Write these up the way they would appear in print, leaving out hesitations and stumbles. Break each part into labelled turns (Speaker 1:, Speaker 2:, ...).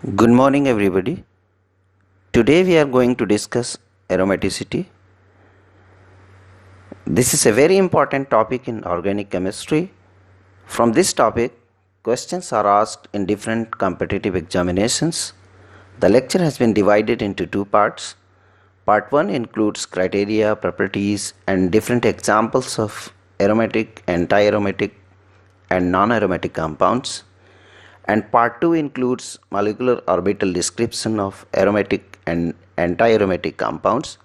Speaker 1: Good morning, everybody. Today we are going to discuss aromaticity. This is a very important topic in organic chemistry. From this topic, questions are asked in different competitive examinations. The lecture has been divided into two parts. Part 1 includes criteria, properties, and different examples of aromatic, anti-aromatic, and non-aromatic compounds. And part 2 includes molecular orbital description of aromatic and anti-aromatic compounds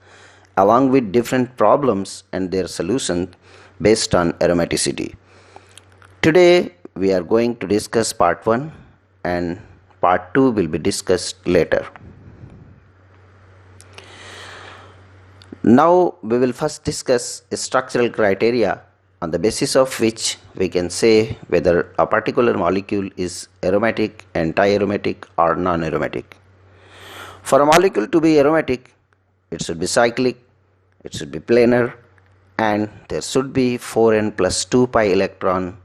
Speaker 1: along with different problems and their solution based on aromaticity. Today we are going to discuss part 1 and part 2 will be discussed later. Now we will first discuss structural criteria on the basis of which we can say whether a particular molecule is aromatic, anti-aromatic or non-aromatic. For a molecule to be aromatic, it should be cyclic, it should be planar, and there should be 4n plus 2 pi electron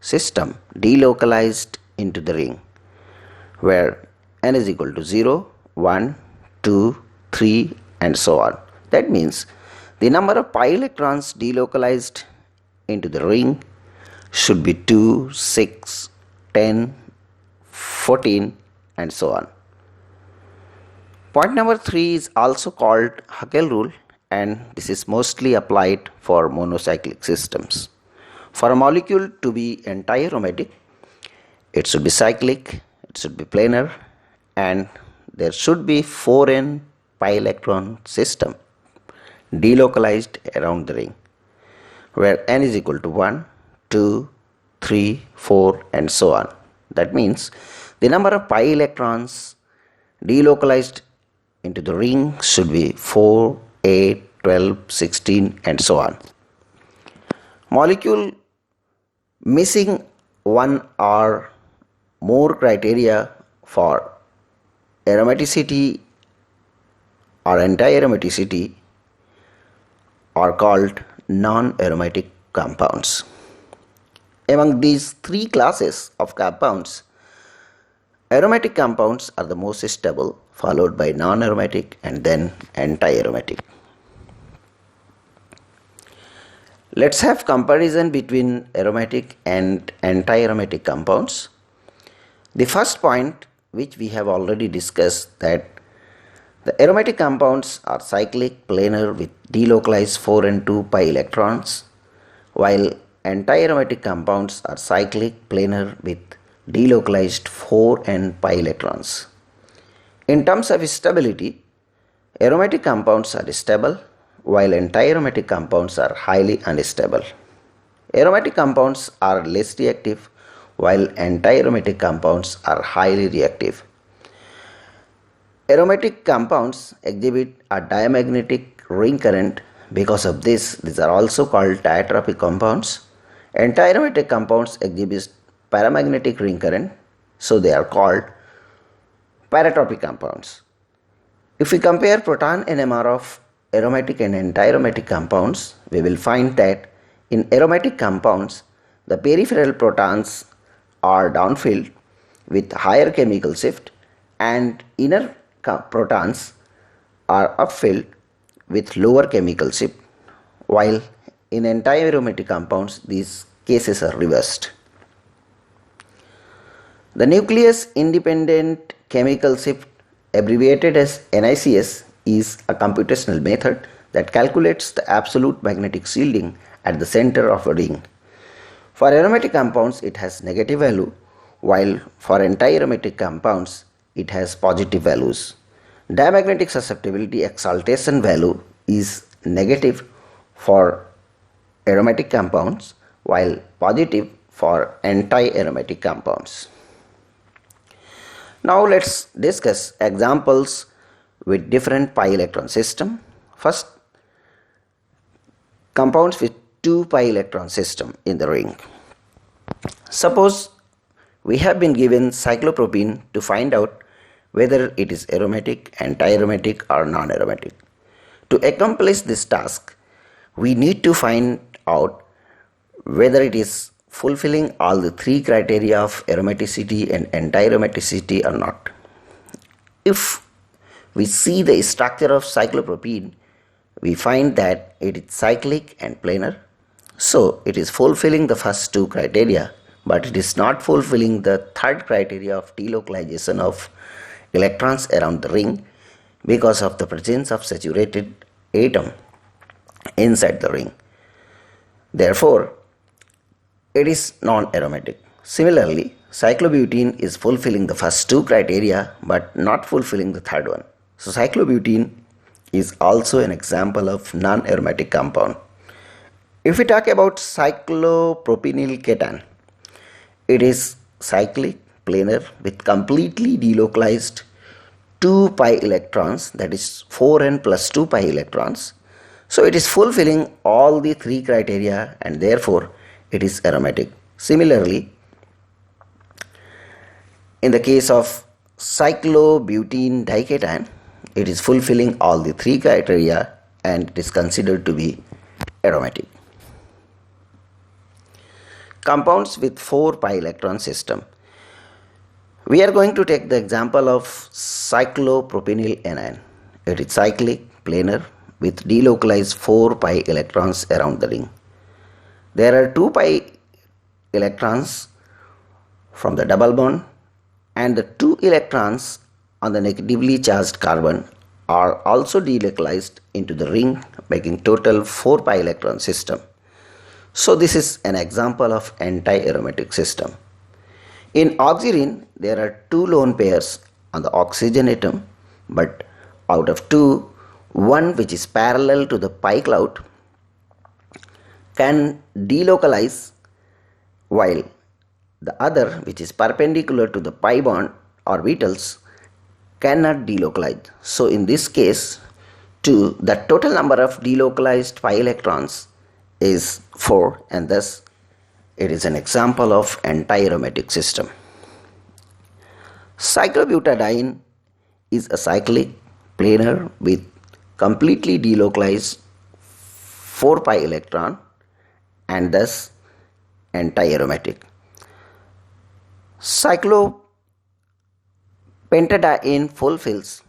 Speaker 1: system delocalized into the ring, where n is equal to 0, 1, 2, 3 and so on. That means the number of pi electrons delocalized into the ring should be 2, 6, 10, 14 and so on. Point number 3 is also called Huckel rule, and this is mostly applied for monocyclic systems. For a molecule to be anti-aromatic, it should be cyclic, it should be planar, and there should be 4n pi electron system delocalized around the ring, where n is equal to 1, 2, 3, 4 and so on. That means the number of pi electrons delocalized into the ring should be 4, 8, 12, 16 and so on. Molecule missing one or more criteria for aromaticity or anti-aromaticity are called non-aromatic compounds. Among these three classes of compounds, aromatic compounds are the most stable, followed by non-aromatic and then anti-aromatic. Let's have comparison between aromatic and anti-aromatic compounds. The first point, which we have already discussed, that the aromatic compounds are cyclic, planar with delocalized 4 and 2 pi electrons, while anti-aromatic compounds are cyclic, planar with delocalized 4 and pi electrons. In terms of stability, aromatic compounds are stable, while anti-aromatic compounds are highly unstable. Aromatic compounds are less reactive, while anti-aromatic compounds are highly reactive. Aromatic compounds exhibit a diamagnetic ring current. Because of this, these are also called diatropic compounds. Anti-aromatic compounds exhibit paramagnetic ring current, so they are called paratropic compounds. If we compare proton NMR of aromatic and anti-aromatic compounds, we will find that in aromatic compounds, the peripheral protons are downfilled with higher chemical shift and inner protons are upfilled with lower chemical shift, while in anti-aromatic compounds these cases are reversed. The nucleus independent chemical shift, abbreviated as NICS, is a computational method that calculates the absolute magnetic shielding at the center of a ring. For aromatic compounds it has negative value, while for anti-aromatic compounds it has positive values. Diamagnetic susceptibility exaltation value is negative for aromatic compounds, while positive for anti-aromatic compounds. Now let's discuss examples with different pi electron system. First, compounds with 2 pi electron system in the ring. Suppose we have been given cyclopropene to find out whether it is aromatic, anti-aromatic or non-aromatic. To accomplish this task, we need to find out whether it is fulfilling all the three criteria of aromaticity and anti-aromaticity or not. If we see the structure of cyclopropene, we find that it is cyclic and planar. So it is fulfilling the first two criteria, but it is not fulfilling the third criteria of delocalization of electrons around the ring because of the presence of saturated atom inside the ring. Therefore, it is non-aromatic. Similarly, cyclobutene is fulfilling the first two criteria but not fulfilling the third one. So cyclobutene is also an example of non-aromatic compound. If we talk about cyclopropenyl cation, it is cyclic, planar with completely delocalized 2 pi electrons, that is 4n plus 2 pi electrons. So it is fulfilling all the three criteria and therefore it is aromatic. Similarly, in the case of cyclobutene dication, it is fulfilling all the three criteria and it is considered to be aromatic. Compounds with 4 pi electron system. We are going to take the example of cyclopropenyl anion. It is cyclic, planar with delocalized 4 pi electrons around the ring. There are 2 pi electrons from the double bond and the 2 electrons on the negatively charged carbon are also delocalized into the ring, making total 4 pi electron system. So this is an example of anti-aromatic system. In oxygen, there are 2 lone pairs on the oxygen atom, but out of 2, one which is parallel to the pi cloud can delocalize, while the other which is perpendicular to the pi bond orbitals cannot delocalize. So in this case, the total number of delocalized pi electrons is 4 and thus it is an example of anti-aromatic system. Cyclobutadiene is a cyclic, planar with completely delocalized 4 pi electron and thus anti-aromatic. Cyclopentadiene fulfills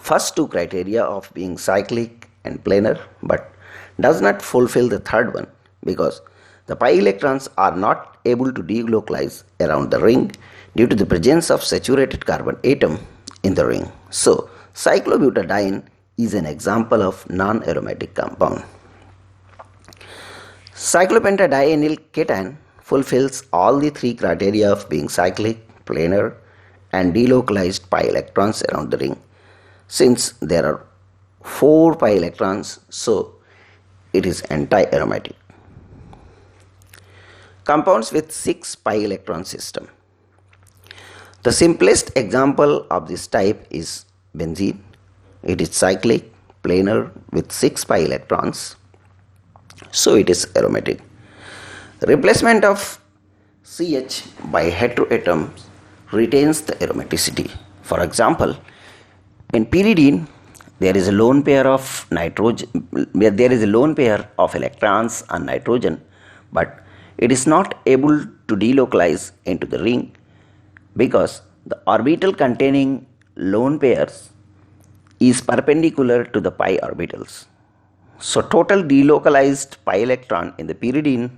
Speaker 1: first two criteria of being cyclic and planar but does not fulfill the third one because the pi electrons are not able to delocalize around the ring due to the presence of saturated carbon atom in the ring. So, cyclobutadiene is an example of non-aromatic compound. Cyclopentadienyl cation fulfills all the three criteria of being cyclic, planar and delocalized pi electrons around the ring. Since there are 4 pi electrons, so it is anti-aromatic. Compounds with 6 pi electron system. The simplest example of this type is benzene. It is cyclic, planar with 6 pi electrons, so it is aromatic. Replacement of CH by heteroatoms retains the aromaticity. For example, in pyridine, there is a lone pair of electrons on nitrogen, but it is not able to delocalize into the ring because the orbital containing lone pairs is perpendicular to the pi orbitals. So total delocalized pi electron in the pyridine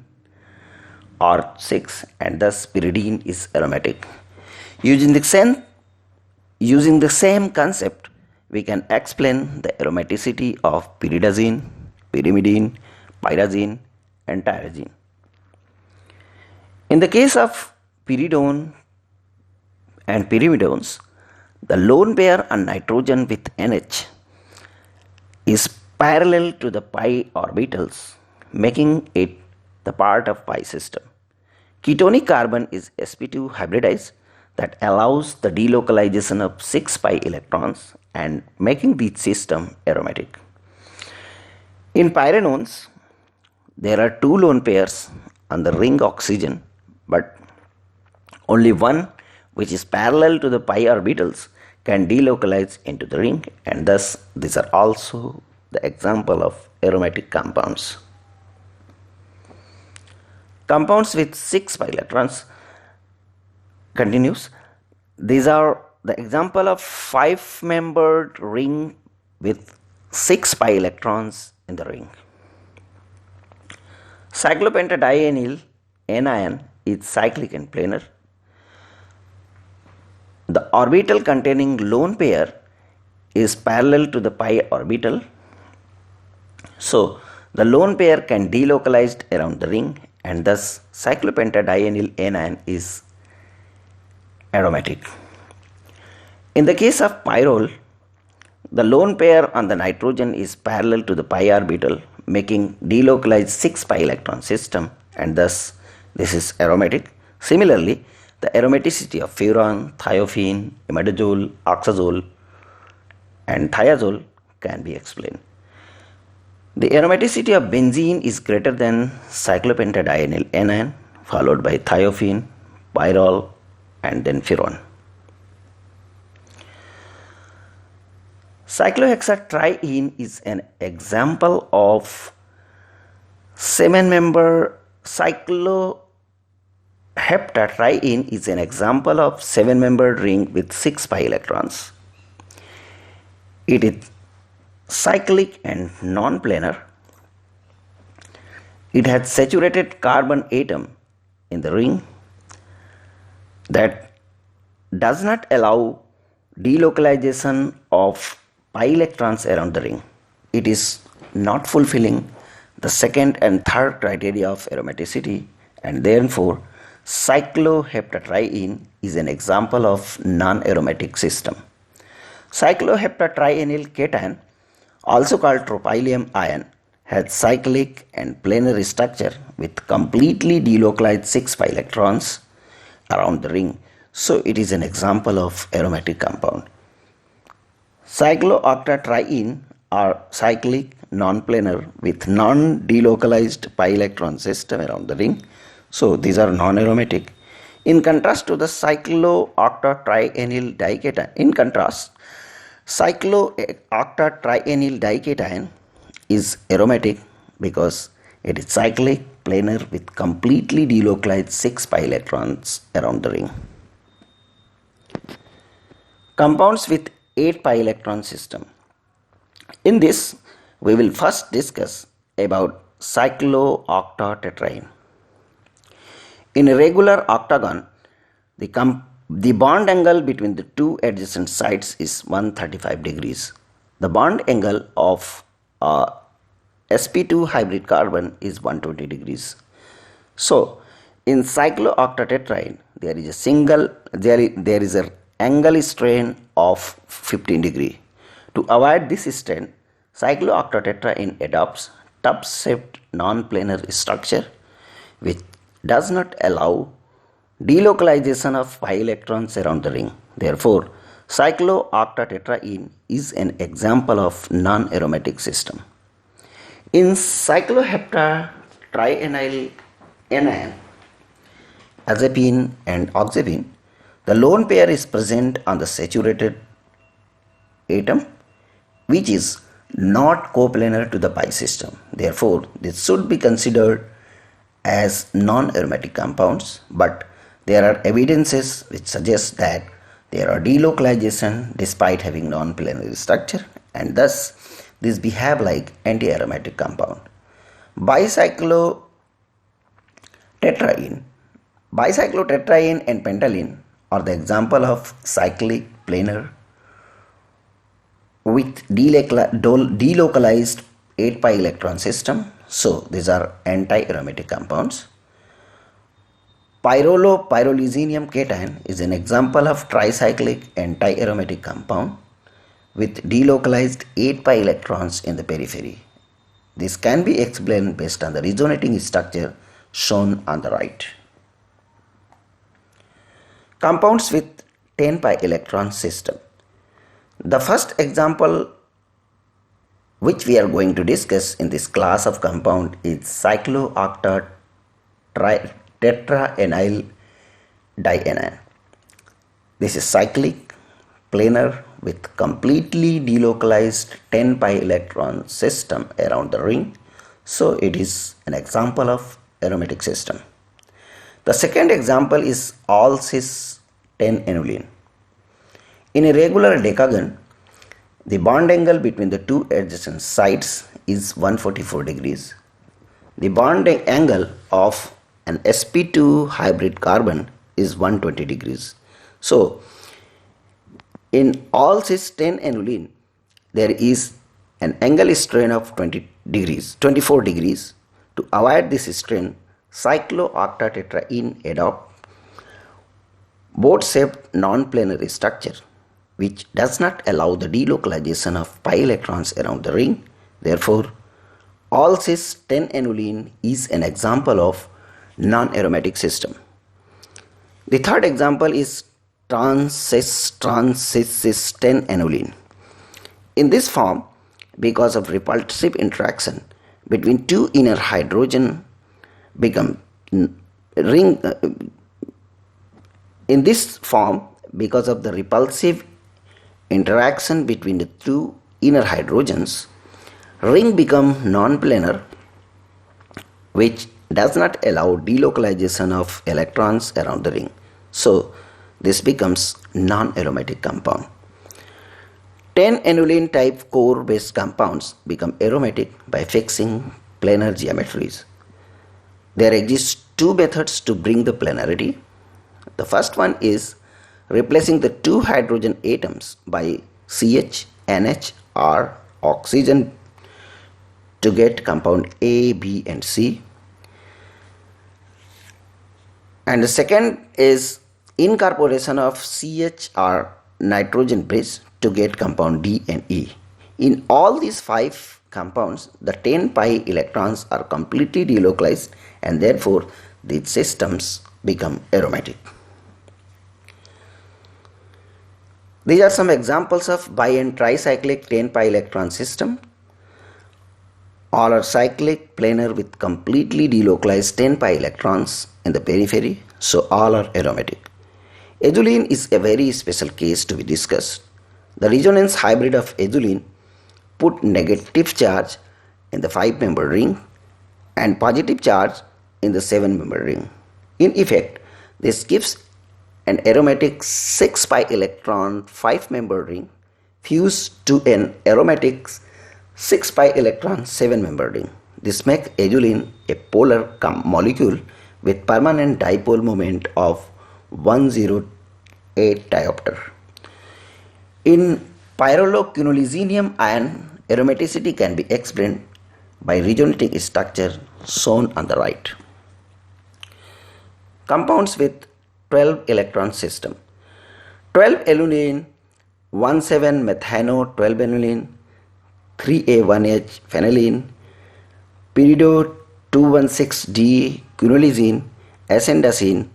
Speaker 1: are 6 and thus pyridine is aromatic. Using the same concept, we can explain the aromaticity of pyridazine, pyrimidine, pyrazine and tyrosine. In the case of pyridone and pyrimidones, the lone pair on nitrogen with NH is parallel to the pi orbitals, making it the part of pi system. Ketonic carbon is sp2 hybridized that allows the delocalization of 6 pi electrons and making the system aromatic. In pyrenones, there are 2 lone pairs on the ring oxygen, but only one which is parallel to the pi orbitals can delocalize into the ring and thus these are also the example of aromatic compounds. Compounds with 6 pi electrons continues. These are the example of 5-membered ring with 6 pi electrons in the ring. Cyclopentadienyl anion is cyclic and planar. The orbital containing lone pair is parallel to the pi orbital. So, the lone pair can delocalize around the ring, and thus cyclopentadienyl anion is aromatic. In the case of pyrrole, the lone pair on the nitrogen is parallel to the pi orbital, making delocalized 6 pi electron system, and thus this is aromatic. Similarly, the aromaticity of furan, thiophene, imidazole, oxazole, and thiazole can be explained. The aromaticity of benzene is greater than cyclopentadienyl anion, followed by thiophene, pyrrole, and then furan. Cyclohexatriene is an example of 7-member cycloheptatriene is an example of 7-membered ring with 6 pi electrons. It is cyclic and non-planar. It has saturated carbon atom in the ring that does not allow delocalization of pi electrons around the ring. It is not fulfilling the second and third criteria of aromaticity, and therefore cycloheptatriene is an example of non-aromatic system. Cycloheptatrienyl cation, also called tropylium ion, has cyclic and planar structure with completely delocalized 6 pi electrons around the ring. So it is an example of aromatic compound. Cyclooctatriene are cyclic, non-planar with non-delocalized pi electron system around the ring. So these are non-aromatic. In contrast to the cyclooctatrienyl dication, cyclooctatrienyl dication is aromatic because it is cyclic, planar with completely delocalized 6 pi electrons around the ring. Compounds with 8 pi electron system. In this, we will first discuss about cyclooctatetraene. In a regular octagon, the bond angle between the two adjacent sides is 135 degrees. The bond angle of sp2 hybrid carbon is 120 degrees. So, in cyclooctatetraene, there is an angle strain of 15 degree. To avoid this strain, cyclooctatetraene adopts tub-shaped non-planar structure which does not allow delocalization of pi electrons around the ring. Therefore, cyclooctatetraene is an example of non-aromatic system. In cycloheptatrienyl anion, azapine and oxapine, the lone pair is present on the saturated atom, which is not coplanar to the pi system. Therefore, this should be considered as non-aromatic compounds, but there are evidences which suggest that there are delocalization despite having non-planar structure, and thus these behave like anti-aromatic compound. Bicyclotetraene and pentylene are the example of cyclic, planar with delocalized 8 pi electron system. So these are anti-aromatic compounds. Pyrrolizinium cation is an example of tricyclic anti-aromatic compound with delocalized 8 pi electrons in the periphery. This can be explained based on the resonating structure shown on the right. Compounds with 10 pi electron system. The first example which we are going to discuss in this class of compound is cyclooctatetraenyl dianion. This is cyclic, planar with completely delocalized 10 pi electron system around the ring. So it is an example of aromatic system. The second example is all cis 10 aniline. In a regular decagon, the bond angle between the two adjacent sides is 144 degrees. The bond angle of an sp2 hybrid carbon is 120 degrees. So, in all cis 10 aniline, there is an angle strain of 24 degrees. To avoid this strain, cyclooctatetraene adopt boat-shaped non-planary structure, which does not allow the delocalization of pi electrons around the ring. Therefore, all cis 10 aniline is an example of non-aromatic system. The third example is trans-cis 10 aniline. In this form, because of repulsive interaction between two inner hydrogen become ring. In this form, because of the repulsive interaction between the two inner hydrogens, ring become non-planar, which does not allow delocalization of electrons around the ring. So, this becomes non-aromatic compound. 10 aniline type core based compounds become aromatic by fixing planar geometries. There exist two methods to bring the planarity. The first one is replacing the two hydrogen atoms by CH, NH or oxygen to get compound A, B and C. And the second is incorporation of CH or nitrogen bridge to get compound D and E. In all these 5 compounds, the 10 pi electrons are completely delocalized and therefore these systems become aromatic. These are some examples of bi and tricyclic 10 pi electron system. All are cyclic, planar with completely delocalized 10 pi electrons in the periphery, so all are aromatic. Azulene is a very special case to be discussed. The resonance hybrid of azulene put negative charge in the 5-member ring and positive charge in the 7-member ring. In effect, this gives an aromatic 6 pi electron 5-member ring fused to an aromatic 6 pi electron 7-member ring. This makes azulene a polar molecule with permanent dipole moment of 108 diopter. In pyrroloquinolizinium ion, aromaticity can be explained by resonating structure shown on the right. Compounds with 12 electron system. 12 aluline, 17 methano 12 aniline, 3A1H phenylene, pirido 216D quinolizine, acendacene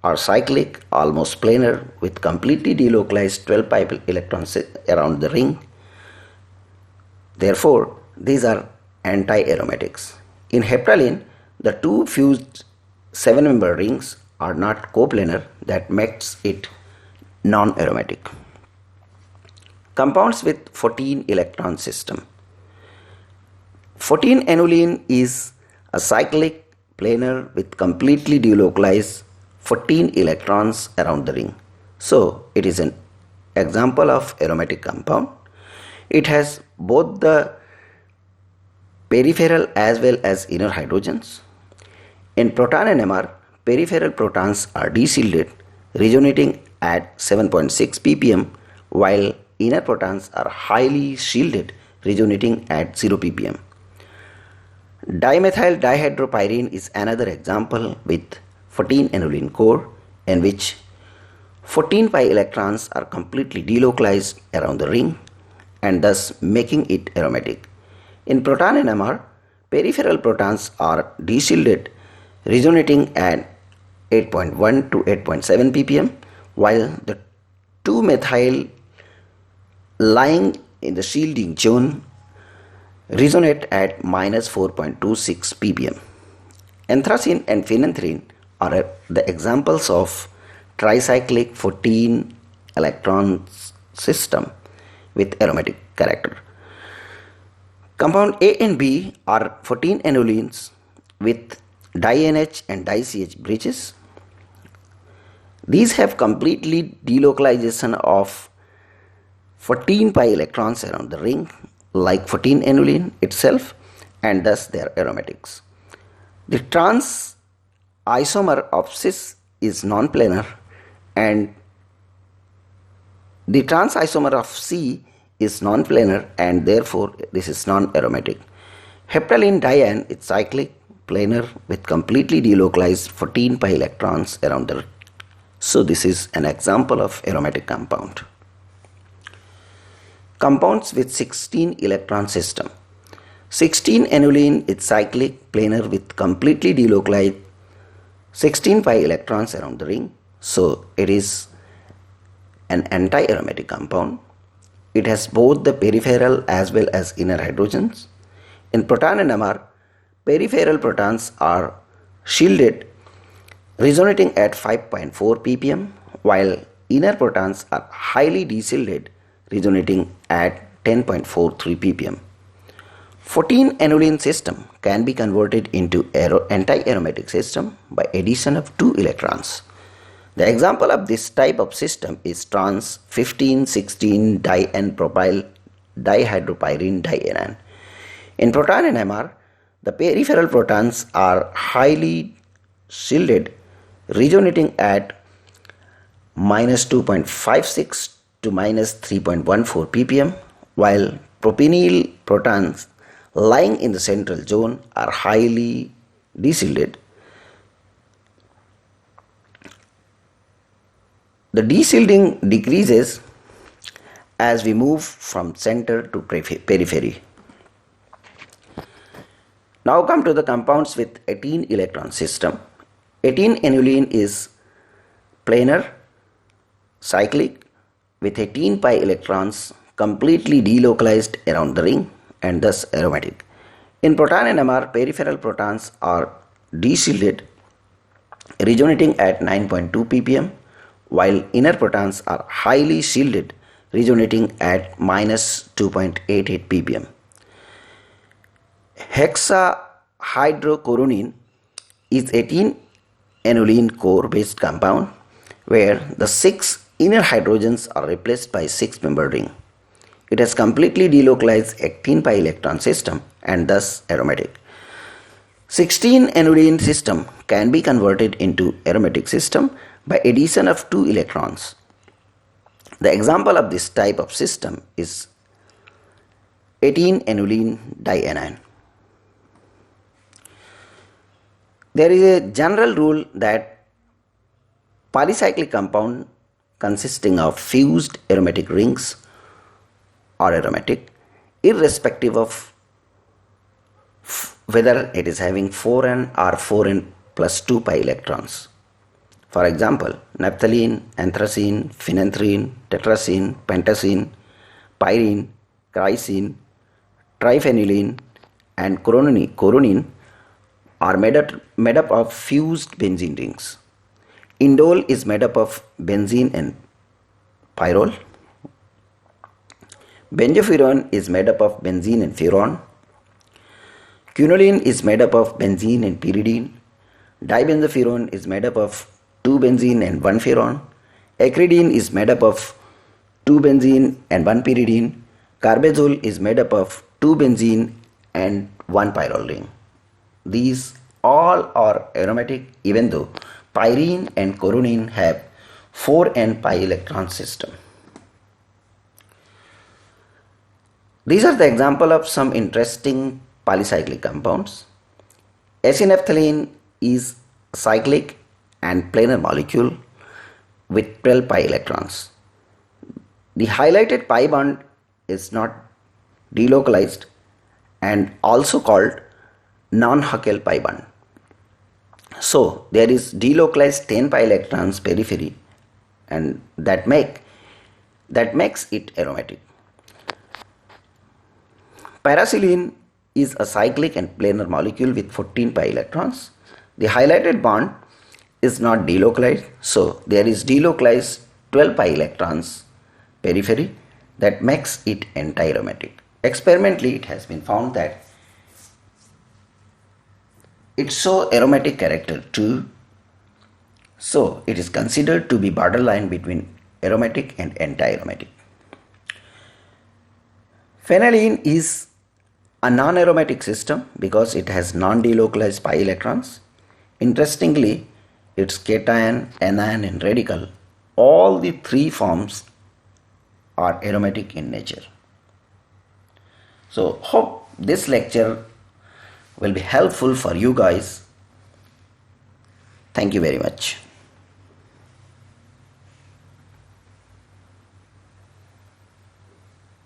Speaker 1: are cyclic, almost planar with completely delocalized 12 pi electrons around the ring. Therefore, these are anti-aromatics. In heptadene, the two fused 7-member rings are not coplanar, that makes it non-aromatic. Compounds with 14 electron system. 14 aniline is a cyclic planar with completely delocalized 14 electrons around the ring. So, it is an example of aromatic compound. It has both the peripheral as well as inner hydrogens. In proton NMR, peripheral protons are de-shielded, resonating at 7.6 ppm, while inner protons are highly shielded, resonating at 0 ppm. Dimethyl dihydropyrene is another example with 14 aniline core in which 14 pi electrons are completely delocalized around the ring and thus making it aromatic. In proton NMR, peripheral protons are de-shielded, resonating at 8.1 to 8.7 ppm, while the 2-methyl lying in the shielding zone resonate at minus 4.26 ppm. Anthracene and phenanthrene are the examples of tricyclic 14 electron system with aromatic character. Compound A and B are 14 anilines with di-NH and di-CH bridges. These have completely delocalization of 14 pi electrons around the ring like 14-aniline itself, and thus they are aromatics. The trans isomer of cis is non-planar and the trans isomer of C is non-planar and therefore this is non-aromatic. Heptylene diane is cyclic, planar with completely delocalized 14 pi electrons around the ring. So this is an example of aromatic compound. Compounds with 16 electron system. 16-aniline is cyclic, planar with completely delocalized 16 pi electrons around the ring. So it is an anti-aromatic compound. It has both the peripheral as well as inner hydrogens. In proton NMR, peripheral protons are shielded, resonating at 5.4 ppm, while inner protons are highly deshielded, resonating at 10.43 ppm. 14-aniline system can be converted into anti-aromatic system by addition of 2 electrons. The example of this type of system is trans 15,16 di-N-propyl dihydropyrene dianion. In proton NMR, the peripheral protons are highly shielded, resonating at minus 2.56 to minus 3.14 ppm, while propionyl protons lying in the central zone are highly deshielded. The deshielding decreases as we move from center to periphery. Now come to the compounds with 18 electron system. 18-aniline is planar, cyclic with 18 pi electrons completely delocalized around the ring and thus aromatic. In proton NMR, peripheral protons are deshielded, resonating at 9.2 ppm, while inner protons are highly shielded, resonating at minus 2.88 ppm. Hexahydrochlorine is 18-aniline core based compound where the 6 inner hydrogens are replaced by 6-membered ring. It has completely delocalized 18 pi electron system and thus aromatic. 16-aniline system can be converted into aromatic system by addition of 2 electrons. The example of this type of system is 18-aniline dianion. There is a general rule that polycyclic compound consisting of fused aromatic rings are aromatic irrespective of whether it is having 4n or 4n plus 2 pi electrons. For example, naphthalene, anthracene, phenanthrene, tetracene, pentacene, pyrene, chrysene, triphenylene and coronine are made up of fused benzene rings. Indole is made up of benzene and pyrrole. Benzofuran is made up of benzene and furan. Quinoline is made up of benzene and pyridine. Dibenzofuran is made up of 2 benzene and 1 furan. Acridine is made up of 2 benzene and 1 pyridine. Carbazole is made up of 2 benzene and 1 pyrrole ring. These all are aromatic even though pyrene and coronine have 4n pi electron system. These are the example of some interesting polycyclic compounds. Acetylene is cyclic and planar molecule with 12 pi electrons. The highlighted pi bond is not delocalized and also called non-Huckel pi bond. So there is delocalized 10 pi electrons periphery and that makes it aromatic. Paracylene is a cyclic and planar molecule with 14 pi electrons. The highlighted bond is not delocalized, so there is delocalized 12 pi electrons periphery that makes it anti-aromatic. Experimentally, it has been found that it shows aromatic character too, so it is considered to be borderline between aromatic and anti-aromatic. Phenylene is a non-aromatic system because it has non-delocalized pi electrons. Interestingly, its cation, anion and radical, all the three forms are aromatic in nature. So hope this lecture will be helpful for you guys. Thank you very much.